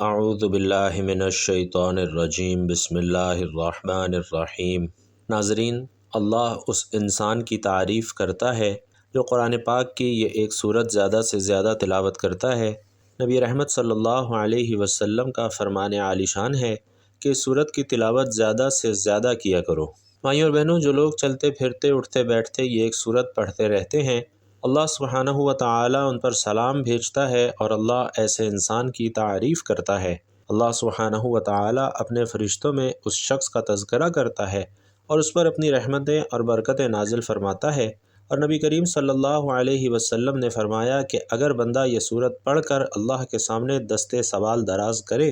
اعوذ باللہ من الشیطان الرجیم، بسم اللہ الرحمن الرحیم۔ ناظرین، اللہ اس انسان کی تعریف کرتا ہے جو قرآن پاک کی یہ ایک سورت زیادہ سے زیادہ تلاوت کرتا ہے۔ نبی رحمت صلی اللہ علیہ وسلم کا فرمان عالی شان ہے کہ اس سورت کی تلاوت زیادہ سے زیادہ کیا کرو۔ بھائیوں اور بہنوں، جو لوگ چلتے پھرتے اٹھتے بیٹھتے یہ ایک سورت پڑھتے رہتے ہیں، اللہ سبحانہ و تعالی ان پر سلام بھیجتا ہے اور اللہ ایسے انسان کی تعریف کرتا ہے۔ اللہ سبحانہ و تعالی اپنے فرشتوں میں اس شخص کا تذکرہ کرتا ہے اور اس پر اپنی رحمتیں اور برکتیں نازل فرماتا ہے، اور نبی کریم صلی اللہ علیہ وسلم نے فرمایا کہ اگر بندہ یہ سورت پڑھ کر اللہ کے سامنے دستے سوال دراز کرے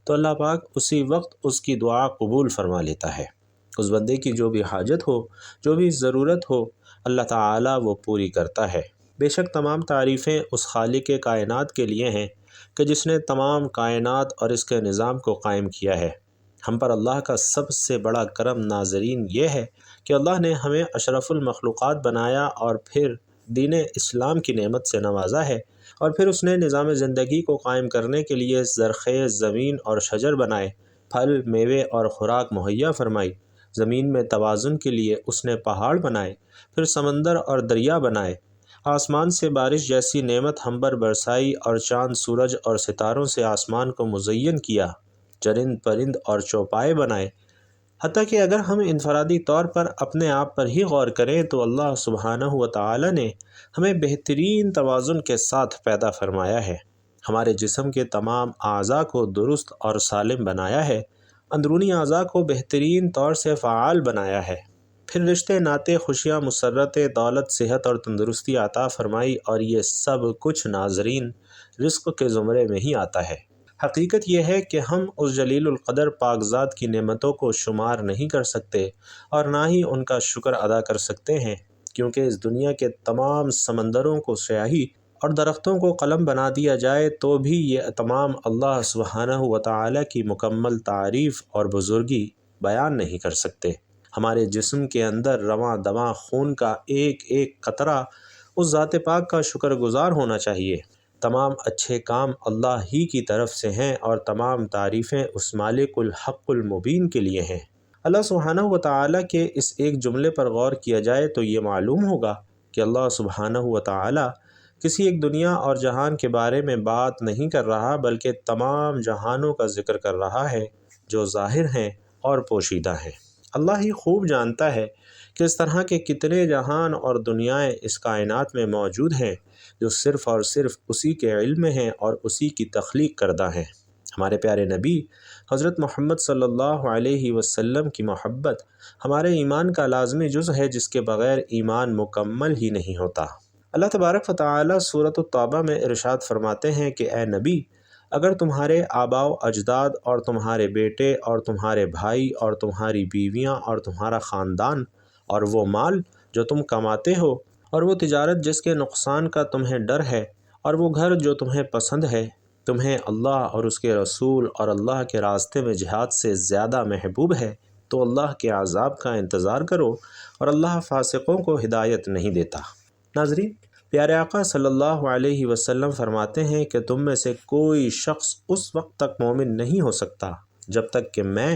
تو اللہ پاک اسی وقت اس کی دعا قبول فرما لیتا ہے۔ اس بندے کی جو بھی حاجت ہو، جو بھی ضرورت ہو، اللہ تعالیٰ وہ پوری کرتا ہے۔ بے شک تمام تعریفیں اس خالق کائنات کے لیے ہیں کہ جس نے تمام کائنات اور اس کے نظام کو قائم کیا ہے۔ ہم پر اللہ کا سب سے بڑا کرم ناظرین یہ ہے کہ اللہ نے ہمیں اشرف المخلوقات بنایا اور پھر دین اسلام کی نعمت سے نوازا ہے، اور پھر اس نے نظام زندگی کو قائم کرنے کے لیے زرخیز زمین اور شجر بنائے، پھل میوے اور خوراک مہیا فرمائی۔ زمین میں توازن کے لیے اس نے پہاڑ بنائے، پھر سمندر اور دریا بنائے، آسمان سے بارش جیسی نعمت ہم پر برسائی، اور چاند سورج اور ستاروں سے آسمان کو مزین کیا، چرند پرند اور چوپائے بنائے۔ حتیٰ کہ اگر ہم انفرادی طور پر اپنے آپ پر ہی غور کریں تو اللہ سبحانہ و تعالی نے ہمیں بہترین توازن کے ساتھ پیدا فرمایا ہے۔ ہمارے جسم کے تمام اعضاء کو درست اور سالم بنایا ہے، اندرونی اعضاء کو بہترین طور سے فعال بنایا ہے، پھر رشتے ناطے خوشیاں مسرتیں دولت صحت اور تندرستی عطا فرمائی، اور یہ سب کچھ ناظرین رزق کے زمرے میں ہی آتا ہے۔ حقیقت یہ ہے کہ ہم اس جلیل القدر پاکزاد کی نعمتوں کو شمار نہیں کر سکتے اور نہ ہی ان کا شکر ادا کر سکتے ہیں، کیونکہ اس دنیا کے تمام سمندروں کو سیاہی اور درختوں کو قلم بنا دیا جائے تو بھی یہ تمام اللہ سبحانہ و تعالی کی مکمل تعریف اور بزرگی بیان نہیں کر سکتے۔ ہمارے جسم کے اندر رواں دواں خون کا ایک ایک قطرہ اس ذات پاک کا شکر گزار ہونا چاہیے۔ تمام اچھے کام اللہ ہی کی طرف سے ہیں اور تمام تعریفیں اس مالک الحق المبین کے لیے ہیں۔ اللہ سبحانہ و تعالی کے اس ایک جملے پر غور کیا جائے تو یہ معلوم ہوگا کہ اللہ سبحانہ و تعالی کسی ایک دنیا اور جہان کے بارے میں بات نہیں کر رہا، بلکہ تمام جہانوں کا ذکر کر رہا ہے جو ظاہر ہیں اور پوشیدہ ہیں۔ اللہ ہی خوب جانتا ہے کہ اس طرح کے کتنے جہان اور دنیائیں اس کائنات میں موجود ہیں جو صرف اور صرف اسی کے علم میں ہیں اور اسی کی تخلیق کردہ ہیں۔ ہمارے پیارے نبی حضرت محمد صلی اللہ علیہ وسلم کی محبت ہمارے ایمان کا لازمی جز ہے، جس کے بغیر ایمان مکمل ہی نہیں ہوتا۔ اللہ تبارک و تعالی سورۃ التوبہ میں ارشاد فرماتے ہیں کہ اے نبی، اگر تمہارے آباء و اجداد اور تمہارے بیٹے اور تمہارے بھائی اور تمہاری بیویاں اور تمہارا خاندان اور وہ مال جو تم کماتے ہو اور وہ تجارت جس کے نقصان کا تمہیں ڈر ہے اور وہ گھر جو تمہیں پسند ہے، تمہیں اللہ اور اس کے رسول اور اللہ کے راستے میں جہاد سے زیادہ محبوب ہے، تو اللہ کے عذاب کا انتظار کرو، اور اللہ فاسقوں کو ہدایت نہیں دیتا۔ ناظرین، پیارے آقا صلی اللہ علیہ وسلم فرماتے ہیں کہ تم میں سے کوئی شخص اس وقت تک مومن نہیں ہو سکتا جب تک کہ میں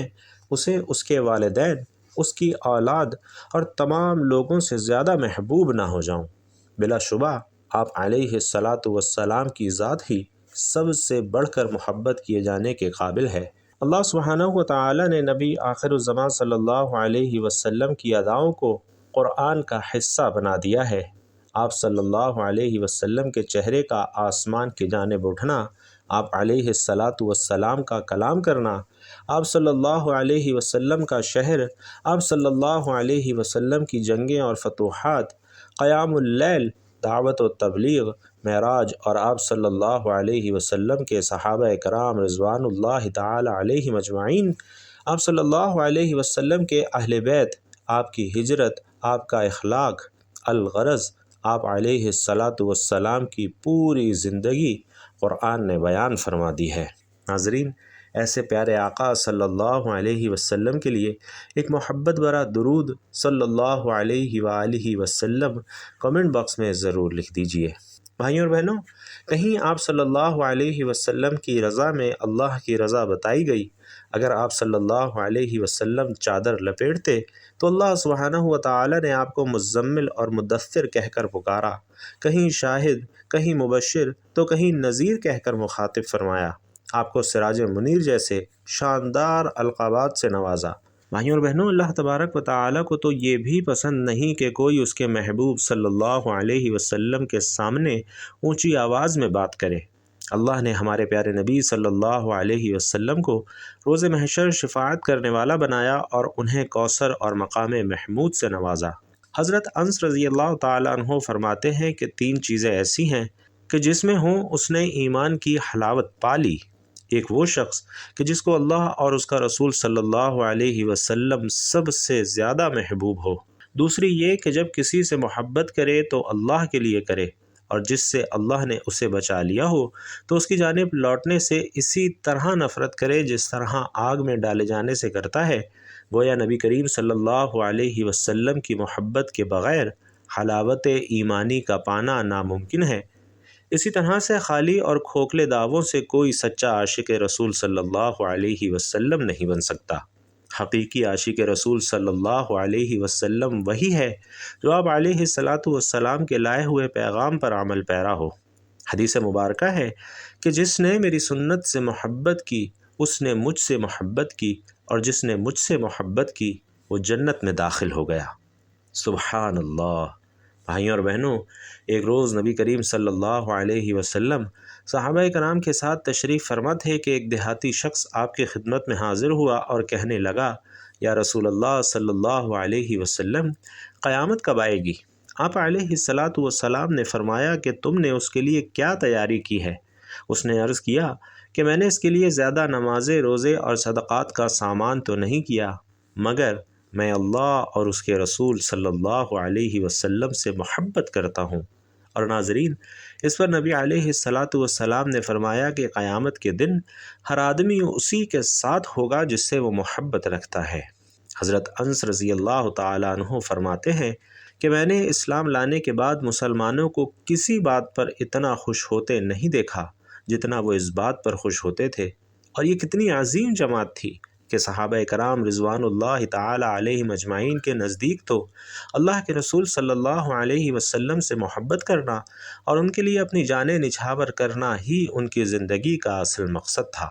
اسے اس کے والدین، اس کی اولاد اور تمام لوگوں سے زیادہ محبوب نہ ہو جاؤں۔ بلا شبہ آپ علیہ الصلاۃ والسلام کی ذات ہی سب سے بڑھ کر محبت کیے جانے کے قابل ہے۔ اللہ سبحانہ و تعالی نے نبی آخر الزمان صلی اللہ علیہ وسلم کی اداؤں کو قرآن کا حصہ بنا دیا ہے۔ آپ صلی اللہ علیہ وسلم کے چہرے کا آسمان کی جانب اٹھنا، آپ علیہ الصلاۃ والسلام کا کلام کرنا، آپ صلی اللہ علیہ وسلم کا شہر، آپ صلی اللہ علیہ وسلم کی جنگیں اور فتوحات، قیام اللیل، دعوت و تبلیغ، معراج، اور آپ صلی اللہ علیہ وسلم کے صحابہ کرام رضوان اللہ تعالی علیہم اجمعین، آپ صلی اللہ علیہ وسلم کے اہل بیت، آپ کی ہجرت، آپ کا اخلاق، الغرض آپ علیہ الصلاۃ والسلام کی پوری زندگی قرآن نے بیان فرما دی ہے۔ ناظرین، ایسے پیارے آقا صلی اللہ علیہ وسلم کے لیے ایک محبت بھرا درود صلی اللہ علیہ وآلہ وسلم کمنٹ باکس میں ضرور لکھ دیجئے۔ بھائیوں اور بہنوں، کہیں آپ صلی اللہ علیہ وسلم کی رضا میں اللہ کی رضا بتائی گئی۔ اگر آپ صلی اللہ علیہ وسلم چادر لپیٹتے تو اللہ سبحانہ و تعالی نے آپ کو مزمل اور مدثر کہہ کر پکارا، کہیں شاہد، کہیں مبشر تو کہیں نذیر کہہ کر مخاطب فرمایا، آپ کو سراج منیر جیسے شاندار القابات سے نوازا۔ بھائیوں اور بہنوں، اللہ تبارک و تعالی کو تو یہ بھی پسند نہیں کہ کوئی اس کے محبوب صلی اللہ علیہ وسلم کے سامنے اونچی آواز میں بات کرے۔ اللہ نے ہمارے پیارے نبی صلی اللہ علیہ وسلم کو روز محشر شفاعت کرنے والا بنایا اور انہیں کوثر اور مقام محمود سے نوازا۔ حضرت انس رضی اللہ تعالیٰ عنہ فرماتے ہیں کہ 3 چیزیں ایسی ہیں کہ جس میں ہوں اس نے ایمان کی حلاوت پا لی۔ ایک وہ شخص کہ جس کو اللہ اور اس کا رسول صلی اللہ علیہ وسلم سب سے زیادہ محبوب ہو۔ دوسری یہ کہ جب کسی سے محبت کرے تو اللہ کے لیے کرے، اور جس سے اللہ نے اسے بچا لیا ہو تو اس کی جانب لوٹنے سے اسی طرح نفرت کرے جس طرح آگ میں ڈالے جانے سے کرتا ہے۔ گویا نبی کریم صلی اللہ علیہ وسلم کی محبت کے بغیر حلاوت ایمانی کا پانا ناممکن ہے۔ اسی طرح سے خالی اور کھوکھلے دعووں سے کوئی سچا عاشق رسول صلی اللہ علیہ وسلم نہیں بن سکتا۔ حقیقی عاشق رسول صلی اللہ علیہ وسلم وہی ہے جو آپ علیہ السلام کے لائے ہوئے پیغام پر عمل پیرا ہو۔ حدیث مبارکہ ہے کہ جس نے میری سنت سے محبت کی اس نے مجھ سے محبت کی، اور جس نے مجھ سے محبت کی وہ جنت میں داخل ہو گیا۔ سبحان اللہ۔ بھائیوں اور بہنوں، ایک روز نبی کریم صلی اللہ علیہ وسلم صحابہ کرام کے ساتھ تشریف فرما تھے کہ ایک دیہاتی شخص آپ کی خدمت میں حاضر ہوا اور کہنے لگا، یا رسول اللہ صلی اللہ علیہ وسلم، قیامت کب آئے گی؟ آپ علیہ السلام نے فرمایا کہ تم نے اس کے لیے کیا تیاری کی ہے؟ اس نے عرض کیا کہ میں نے اس کے لیے زیادہ نمازیں، روزے اور صدقات کا سامان تو نہیں کیا، مگر میں اللہ اور اس کے رسول صلی اللہ علیہ وسلم سے محبت کرتا ہوں۔ اور ناظرین، اس پر نبی علیہ السلام نے فرمایا کہ قیامت کے دن ہر آدمی اسی کے ساتھ ہوگا جس سے وہ محبت رکھتا ہے۔ حضرت انس رضی اللہ تعالیٰ عنہ فرماتے ہیں کہ میں نے اسلام لانے کے بعد مسلمانوں کو کسی بات پر اتنا خوش ہوتے نہیں دیکھا جتنا وہ اس بات پر خوش ہوتے تھے۔ اور یہ کتنی عظیم جماعت تھی کہ صحابہ کرام رضوان اللہ تعالی علیہم اجمعین کے نزدیک تو اللہ کے رسول صلی اللہ علیہ وسلم سے محبت کرنا اور ان کے لیے اپنی جانیں نچھاور کرنا ہی ان کی زندگی کا اصل مقصد تھا۔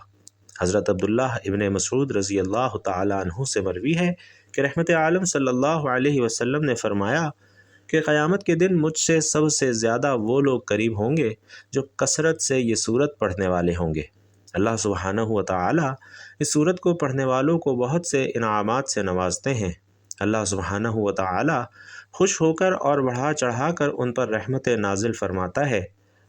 حضرت عبداللہ ابن مسعود رضی اللہ تعالی عنہ سے مروی ہے کہ رحمت عالم صلی اللہ علیہ وسلم نے فرمایا کہ قیامت کے دن مجھ سے سب سے زیادہ وہ لوگ قریب ہوں گے جو کثرت سے یہ سورت پڑھنے والے ہوں گے۔ اللہ سبحانہ و تعالی اس سورت کو پڑھنے والوں کو بہت سے انعامات سے نوازتے ہیں۔ اللہ سبحانہ و تعالی خوش ہو کر اور بڑھا چڑھا کر ان پر رحمت نازل فرماتا ہے۔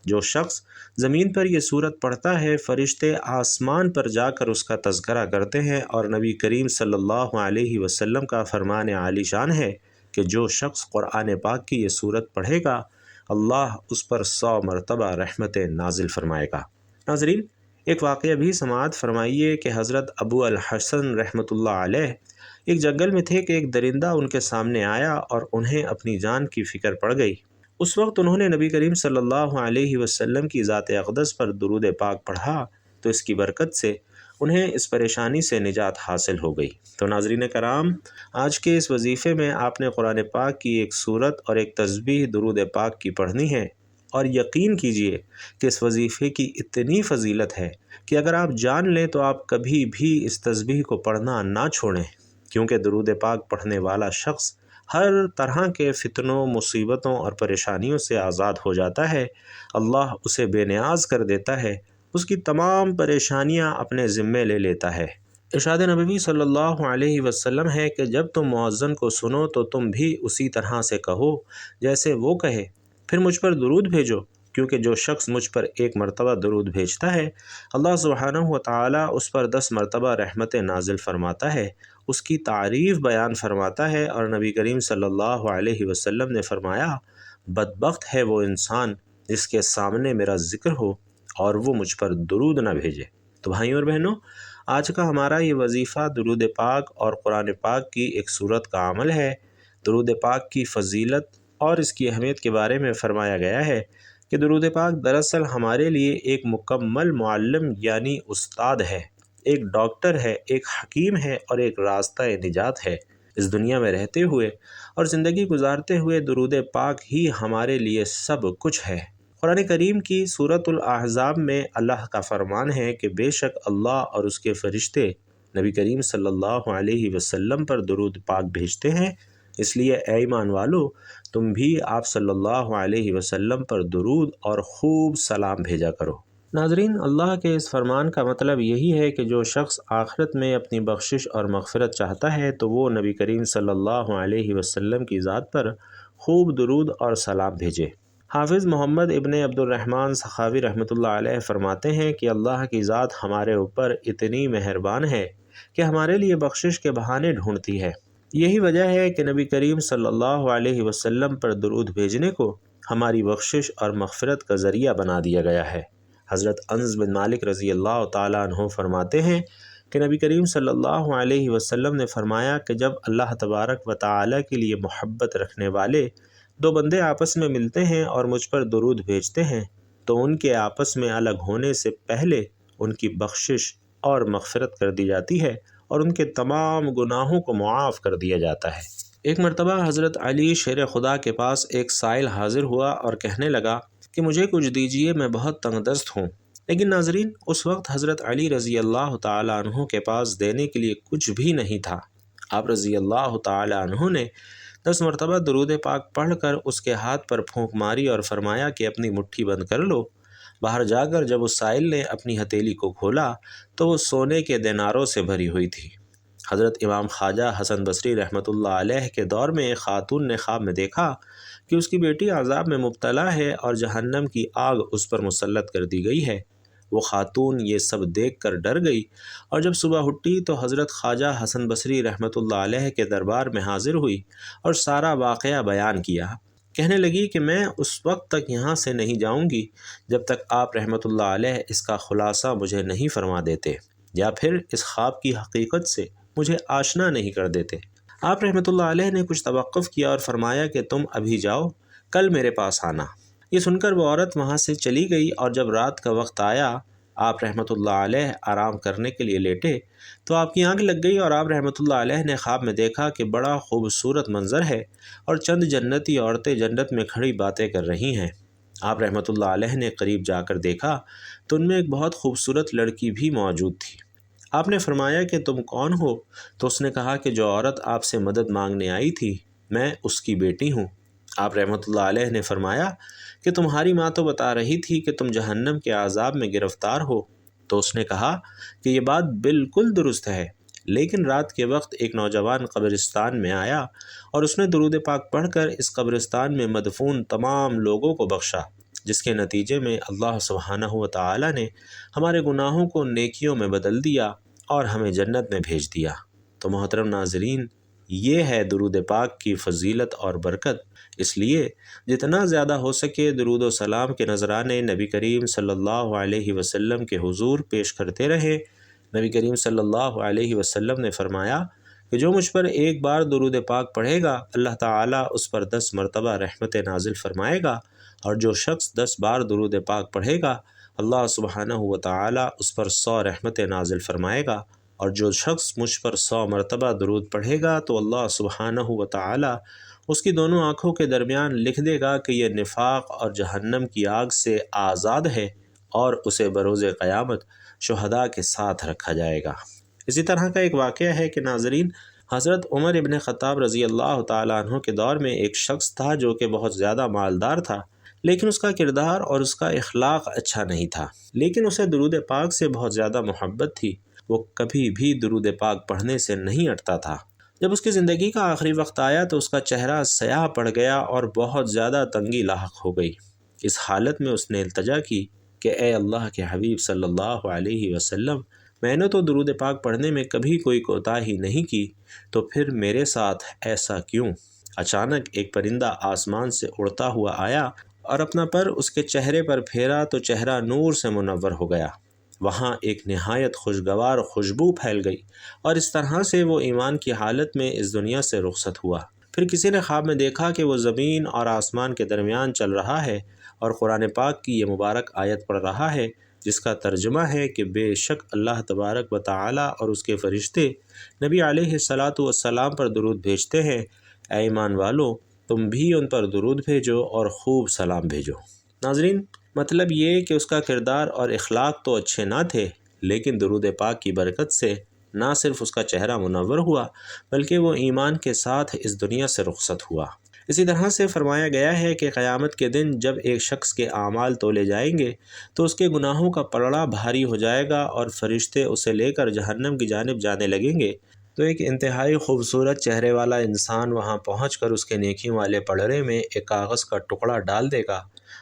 جو شخص زمین پر یہ سورت پڑھتا ہے، فرشتے آسمان پر جا کر اس کا تذکرہ کرتے ہیں، اور نبی کریم صلی اللہ علیہ وسلم کا فرمان عالی شان ہے کہ جو شخص قرآن پاک کی یہ سورت پڑھے گا اللہ اس پر 100 مرتبہ رحمت نازل فرمائے گا۔ ناظرین، ایک واقعہ بھی سماعت فرمائیے کہ حضرت ابو الحسن رحمۃ اللہ علیہ ایک جنگل میں تھے کہ ایک درندہ ان کے سامنے آیا اور انہیں اپنی جان کی فکر پڑ گئی۔ اس وقت انہوں نے نبی کریم صلی اللہ علیہ وسلم کی ذات اقدس پر درود پاک پڑھا تو اس کی برکت سے انہیں اس پریشانی سے نجات حاصل ہو گئی۔ تو ناظرین کرام، آج کے اس وظیفے میں آپ نے قرآن پاک کی ایک سورت اور ایک تسبیح درود پاک کی پڑھنی ہے، اور یقین کیجئے کہ اس وظیفے کی اتنی فضیلت ہے کہ اگر آپ جان لیں تو آپ کبھی بھی اس تسبیح کو پڑھنا نہ چھوڑیں، کیونکہ درود پاک پڑھنے والا شخص ہر طرح کے فتنوں، مصیبتوں اور پریشانیوں سے آزاد ہو جاتا ہے۔ اللہ اسے بے نیاز کر دیتا ہے، اس کی تمام پریشانیاں اپنے ذمے لے لیتا ہے۔ ارشاد نبوی صلی اللہ علیہ وسلم ہے کہ جب تم مؤذن کو سنو تو تم بھی اسی طرح سے کہو جیسے وہ کہے، پھر مجھ پر درود بھیجو، کیونکہ جو شخص مجھ پر 1 مرتبہ درود بھیجتا ہے اللہ سبحانہ و تعالی اس پر 10 مرتبہ رحمت نازل فرماتا ہے، اس کی تعریف بیان فرماتا ہے، اور نبی کریم صلی اللہ علیہ وسلم نے فرمایا، بدبخت ہے وہ انسان جس کے سامنے میرا ذکر ہو اور وہ مجھ پر درود نہ بھیجے۔ تو بھائیوں اور بہنوں، آج کا ہمارا یہ وظیفہ درود پاک اور قرآن پاک کی ایک سورت کا عمل ہے۔ درود پاک کی فضیلت اور اس کی اہمیت کے بارے میں فرمایا گیا ہے کہ درود پاک دراصل ہمارے لیے ایک مکمل معلم یعنی استاد ہے، ایک ڈاکٹر ہے، ایک حکیم ہے اور ایک راستہ نجات ہے۔ اس دنیا میں رہتے ہوئے اور زندگی گزارتے ہوئے درود پاک ہی ہمارے لیے سب کچھ ہے۔ قرآن کریم کی سورۃ الاحزاب میں اللہ کا فرمان ہے کہ بے شک اللہ اور اس کے فرشتے نبی کریم صلی اللہ علیہ وسلم پر درود پاک بھیجتے ہیں، اس لیے اے ایمان والو تم بھی آپ صلی اللہ علیہ وسلم پر درود اور خوب سلام بھیجا کرو۔ ناظرین، اللہ کے اس فرمان کا مطلب یہی ہے کہ جو شخص آخرت میں اپنی بخشش اور مغفرت چاہتا ہے تو وہ نبی کریم صلی اللہ علیہ وسلم کی ذات پر خوب درود اور سلام بھیجے۔ حافظ محمد ابن عبد الرحمن سخاوی رحمۃ اللہ علیہ فرماتے ہیں کہ اللہ کی ذات ہمارے اوپر اتنی مہربان ہے کہ ہمارے لیے بخشش کے بہانے ڈھونڈتی ہے۔ یہی وجہ ہے کہ نبی کریم صلی اللہ علیہ وسلم پر درود بھیجنے کو ہماری بخشش اور مغفرت کا ذریعہ بنا دیا گیا ہے۔ حضرت انس بن مالک رضی اللہ تعالیٰ عنہ فرماتے ہیں کہ نبی کریم صلی اللہ علیہ وسلم نے فرمایا کہ جب اللہ تبارک و تعالیٰ کے لیے محبت رکھنے والے دو بندے آپس میں ملتے ہیں اور مجھ پر درود بھیجتے ہیں تو ان کے آپس میں الگ ہونے سے پہلے ان کی بخشش اور مغفرت کر دی جاتی ہے اور ان کے تمام گناہوں کو معاف کر دیا جاتا ہے۔ ایک مرتبہ حضرت علی شیر خدا کے پاس ایک سائل حاضر ہوا اور کہنے لگا کہ مجھے کچھ دیجیے، میں بہت تنگ دست ہوں۔ لیکن ناظرین، اس وقت حضرت علی رضی اللہ تعالیٰ عنہ کے پاس دینے کے لیے کچھ بھی نہیں تھا۔ آپ رضی اللہ تعالیٰ عنہ نے 10 مرتبہ درود پاک پڑھ کر اس کے ہاتھ پر پھونک ماری اور فرمایا کہ اپنی مٹھی بند کر لو۔ باہر جا کر جب اس سائل نے اپنی ہتھیلی کو کھولا تو وہ سونے کے دیناروں سے بھری ہوئی تھی۔ حضرت امام خواجہ حسن بصری رحمۃ اللہ علیہ کے دور میں ایک خاتون نے خواب میں دیکھا کہ اس کی بیٹی عذاب میں مبتلا ہے اور جہنم کی آگ اس پر مسلط کر دی گئی ہے۔ وہ خاتون یہ سب دیکھ کر ڈر گئی اور جب صبح اٹھی تو حضرت خواجہ حسن بصری رحمۃ اللہ علیہ کے دربار میں حاضر ہوئی اور سارا واقعہ بیان کیا۔ کہنے لگی کہ میں اس وقت تک یہاں سے نہیں جاؤں گی جب تک آپ رحمۃ اللہ علیہ اس کا خلاصہ مجھے نہیں فرما دیتے یا پھر اس خواب کی حقیقت سے مجھے آشنا نہیں کر دیتے۔ آپ رحمۃ اللہ علیہ نے کچھ توقف کیا اور فرمایا کہ تم ابھی جاؤ، کل میرے پاس آنا۔ یہ سن کر وہ عورت وہاں سے چلی گئی اور جب رات کا وقت آیا آپ رحمۃ اللہ علیہ آرام کرنے کے لیے لیٹے تو آپ کی آنکھ لگ گئی اور آپ رحمۃ اللہ علیہ نے خواب میں دیکھا کہ بڑا خوبصورت منظر ہے اور چند جنتی عورتیں جنت میں کھڑی باتیں کر رہی ہیں۔ آپ رحمۃ اللہ علیہ نے قریب جا کر دیکھا تو ان میں ایک بہت خوبصورت لڑکی بھی موجود تھی۔ آپ نے فرمایا کہ تم کون ہو؟ تو اس نے کہا کہ جو عورت آپ سے مدد مانگنے آئی تھی میں اس کی بیٹی ہوں۔ آپ رحمۃ اللہ علیہ نے فرمایا کہ تمہاری ماں تو بتا رہی تھی کہ تم جہنم کے عذاب میں گرفتار ہو۔ تو اس نے کہا کہ یہ بات بالکل درست ہے، لیکن رات کے وقت ایک نوجوان قبرستان میں آیا اور اس نے درود پاک پڑھ کر اس قبرستان میں مدفون تمام لوگوں کو بخشا، جس کے نتیجے میں اللہ سبحانہ و تعالیٰ نے ہمارے گناہوں کو نیکیوں میں بدل دیا اور ہمیں جنت میں بھیج دیا۔ تو محترم ناظرین، یہ ہے درود پاک کی فضیلت اور برکت۔ اس لیے جتنا زیادہ ہو سکے درود و سلام کے نذرانے نبی کریم صلی اللہ علیہ وسلم کے حضور پیش کرتے رہیں۔ نبی کریم صلی اللہ علیہ وسلم نے فرمایا کہ جو مجھ پر ایک بار درود پاک پڑھے گا اللہ تعالیٰ اس پر 10 مرتبہ رحمت نازل فرمائے گا، اور جو شخص 10 بار درود پاک پڑھے گا اللہ سبحانہ و تعالیٰ اس پر 100 رحمت نازل فرمائے گا، اور جو شخص مجھ پر 100 مرتبہ درود پڑھے گا تو اللہ سبحانہ و تعالیٰ اس کی دونوں آنکھوں کے درمیان لکھ دے گا کہ یہ نفاق اور جہنم کی آگ سے آزاد ہے اور اسے بروز قیامت شہداء کے ساتھ رکھا جائے گا۔ اسی طرح کا ایک واقعہ ہے کہ ناظرین، حضرت عمر ابن خطاب رضی اللہ تعالیٰ عنہ کے دور میں ایک شخص تھا جو کہ بہت زیادہ مالدار تھا، لیکن اس کا کردار اور اس کا اخلاق اچھا نہیں تھا، لیکن اسے درود پاک سے بہت زیادہ محبت تھی۔ وہ کبھی بھی درود پاک پڑھنے سے نہیں ہٹتا تھا۔ جب اس کی زندگی کا آخری وقت آیا تو اس کا چہرہ سیاہ پڑ گیا اور بہت زیادہ تنگی لاحق ہو گئی۔ اس حالت میں اس نے التجا کی کہ اے اللہ کے حبیب صلی اللہ علیہ وسلم، میں نے تو درود پاک پڑھنے میں کبھی کوئی کوتاہی نہیں کی، تو پھر میرے ساتھ ایسا کیوں؟ اچانک ایک پرندہ آسمان سے اڑتا ہوا آیا اور اپنا پر اس کے چہرے پر پھیرا تو چہرہ نور سے منور ہو گیا۔ وہاں ایک نہایت خوشگوار خوشبو پھیل گئی اور اس طرح سے وہ ایمان کی حالت میں اس دنیا سے رخصت ہوا۔ پھر کسی نے خواب میں دیکھا کہ وہ زمین اور آسمان کے درمیان چل رہا ہے اور قرآن پاک کی یہ مبارک آیت پڑھ رہا ہے جس کا ترجمہ ہے کہ بے شک اللہ تبارک و تعالی اور اس کے فرشتے نبی علیہ الصلاۃ والسلام پر درود بھیجتے ہیں۔ اے ایمان والو، تم بھی ان پر درود بھیجو اور خوب سلام بھیجو۔ ناظرین، مطلب یہ کہ اس کا کردار اور اخلاق تو اچھے نہ تھے، لیکن درود پاک کی برکت سے نہ صرف اس کا چہرہ منور ہوا بلکہ وہ ایمان کے ساتھ اس دنیا سے رخصت ہوا۔ اسی طرح سے فرمایا گیا ہے کہ قیامت کے دن جب ایک شخص کے اعمال تولے جائیں گے تو اس کے گناہوں کا پلڑا بھاری ہو جائے گا اور فرشتے اسے لے کر جہنم کی جانب جانے لگیں گے، تو ایک انتہائی خوبصورت چہرے والا انسان وہاں پہنچ کر اس کے نیکیوں والے پلڑے میں ایک کاغذ کا ٹکڑا ڈال دے گا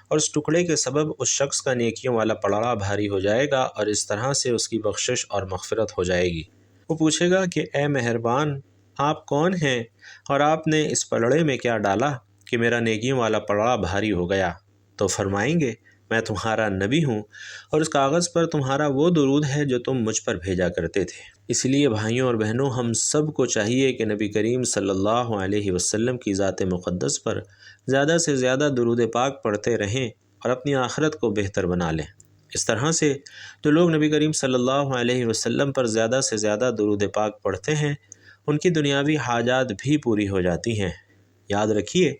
اور اس ٹکڑے کے سبب اس شخص کا نیکیوں والا پلڑا بھاری ہو جائے گا اور اس طرح سے اس کی بخشش اور مغفرت ہو جائے گی۔ وہ پوچھے گا کہ اے مہربان، آپ کون ہیں اور آپ نے اس پلڑے میں کیا ڈالا کہ میرا نیکیوں والا پلڑا بھاری ہو گیا؟ تو فرمائیں گے میں تمہارا نبی ہوں اور اس کاغذ پر تمہارا وہ درود ہے جو تم مجھ پر بھیجا کرتے تھے۔ اس لیے بھائیوں اور بہنوں، ہم سب کو چاہیے کہ نبی کریم صلی اللہ علیہ وسلم کی ذات مقدس پر زیادہ سے زیادہ درود پاک پڑھتے رہیں اور اپنی آخرت کو بہتر بنا لیں۔ اس طرح سے جو لوگ نبی کریم صلی اللہ علیہ وسلم پر زیادہ سے زیادہ درود پاک پڑھتے ہیں ان کی دنیاوی حاجات بھی پوری ہو جاتی ہیں۔ یاد رکھیے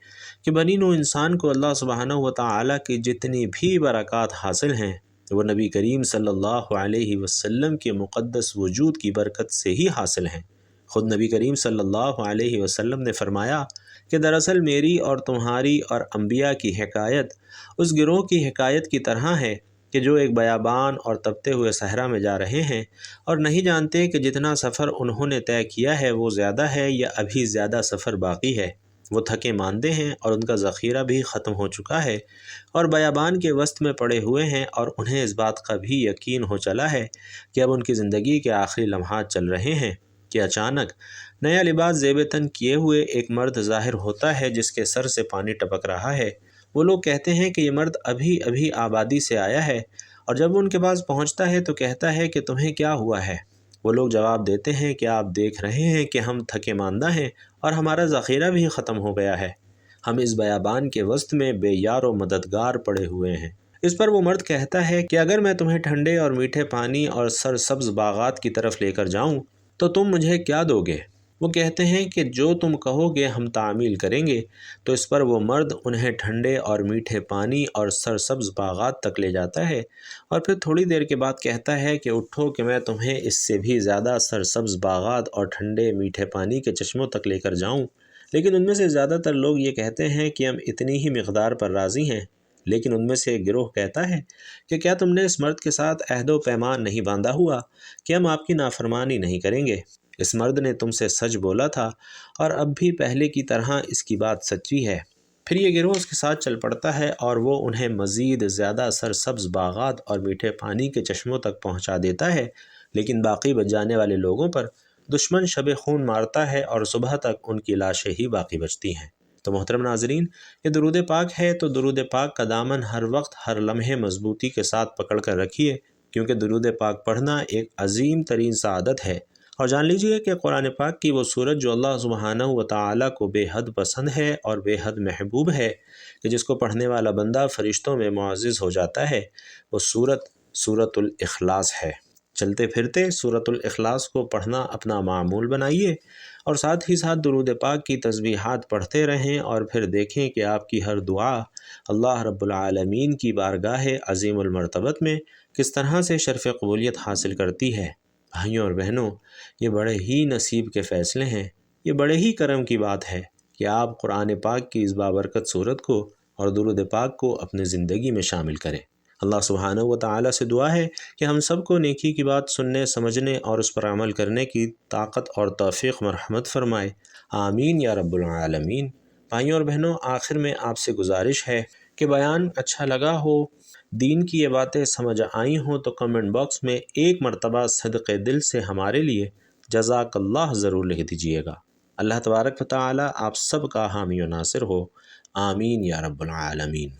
کہ بنی نوع انسان کو اللہ سبحانہ و تعالیٰ کی جتنی بھی برکات حاصل ہیں وہ نبی کریم صلی اللہ علیہ وسلم کے مقدس وجود کی برکت سے ہی حاصل ہیں۔ خود نبی کریم صلی اللہ علیہ وسلم نے فرمایا کہ دراصل میری اور تمہاری اور انبیاء کی حکایت اس گروہ کی حکایت کی طرح ہے کہ جو ایک بیابان اور تپتے ہوئے صحرا میں جا رہے ہیں اور نہیں جانتے کہ جتنا سفر انہوں نے طے کیا ہے وہ زیادہ ہے یا ابھی زیادہ سفر باقی ہے۔ وہ تھکے ماندے ہیں اور ان کا ذخیرہ بھی ختم ہو چکا ہے اور بیابان کے وسط میں پڑے ہوئے ہیں اور انہیں اس بات کا بھی یقین ہو چلا ہے کہ اب ان کی زندگی کے آخری لمحات چل رہے ہیں کہ اچانک نیا لباس زیب تن کیے ہوئے ایک مرد ظاہر ہوتا ہے جس کے سر سے پانی ٹپک رہا ہے۔ وہ لوگ کہتے ہیں کہ یہ مرد ابھی ابھی آبادی سے آیا ہے، اور جب وہ ان کے پاس پہنچتا ہے تو کہتا ہے کہ تمہیں کیا ہوا ہے؟ وہ لوگ جواب دیتے ہیں کہ آپ دیکھ رہے ہیں کہ ہم تھکے ماندہ ہیں اور ہمارا ذخیرہ بھی ختم ہو گیا ہے، ہم اس بیابان کے وسط میں بے یار و مددگار پڑے ہوئے ہیں۔ اس پر وہ مرد کہتا ہے کہ اگر میں تمہیں ٹھنڈے اور میٹھے پانی اور سرسبز باغات کی طرف لے کر جاؤں تو تم مجھے کیا دو گے؟ وہ کہتے ہیں کہ جو تم کہو گے ہم تعمیل کریں گے۔ تو اس پر وہ مرد انہیں ٹھنڈے اور میٹھے پانی اور سرسبز باغات تک لے جاتا ہے اور پھر تھوڑی دیر کے بعد کہتا ہے کہ اٹھو کہ میں تمہیں اس سے بھی زیادہ سرسبز باغات اور ٹھنڈے میٹھے پانی کے چشموں تک لے کر جاؤں۔ لیکن ان میں سے زیادہ تر لوگ یہ کہتے ہیں کہ ہم اتنی ہی مقدار پر راضی ہیں۔ لیکن ان میں سے ایک گروہ کہتا ہے کہ کیا تم نے اس مرد کے ساتھ عہد و پیمان نہیں باندھا ہوا کہ ہم آپ کی نافرمانی نہیں کریں گے؟ اس مرد نے تم سے سچ بولا تھا اور اب بھی پہلے کی طرح اس کی بات سچی ہے۔ پھر یہ گروہ اس کے ساتھ چل پڑتا ہے اور وہ انہیں مزید زیادہ سرسبز باغات اور میٹھے پانی کے چشموں تک پہنچا دیتا ہے، لیکن باقی بچ جانے والے لوگوں پر دشمن شب خون مارتا ہے اور صبح تک ان کی لاشیں ہی باقی بچتی ہیں۔ تو محترم ناظرین، یہ درود پاک ہے تو درود پاک کا دامن ہر وقت ہر لمحے مضبوطی کے ساتھ پکڑ کر رکھیے، کیونکہ درود پاک پڑھنا ایک عظیم ترین سعادت ہے۔ اور جان لیجئے کہ قرآن پاک کی وہ سورت جو اللہ سبحانہ و تعالیٰ کو بے حد پسند ہے اور بے حد محبوب ہے کہ جس کو پڑھنے والا بندہ فرشتوں میں معزز ہو جاتا ہے، وہ سورت الاخلاص ہے۔ چلتے پھرتے سورت الاخلاص کو پڑھنا اپنا معمول بنائیے اور ساتھ ہی ساتھ درود پاک کی تسبیحات پڑھتے رہیں اور پھر دیکھیں کہ آپ کی ہر دعا اللہ رب العالمین کی بارگاہ عظیم المرتبت میں کس طرح سے شرف قبولیت حاصل کرتی ہے۔ بھائیوں اور بہنوں، یہ بڑے ہی نصیب کے فیصلے ہیں، یہ بڑے ہی کرم کی بات ہے کہ آپ قرآن پاک کی اس بابرکت سورت کو اور درود پاک کو اپنے زندگی میں شامل کریں۔ اللہ سبحانہ و تعالیٰ سے دعا ہے کہ ہم سب کو نیکی کی بات سننے، سمجھنے اور اس پر عمل کرنے کی طاقت اور توفیق مرحمت فرمائے، آمین یا رب العالمین۔ بھائیوں اور بہنوں، آخر میں آپ سے گزارش ہے کہ بیان اچھا لگا ہو، دین کی یہ باتیں سمجھ آئی ہوں تو کمنٹ باکس میں ایک مرتبہ صدقے دل سے ہمارے لیے جزاک اللہ ضرور لکھ دیجئے گا۔ اللہ تبارک و تعالی آپ سب کا حامی و ناصر ہو، آمین یا رب العالمین۔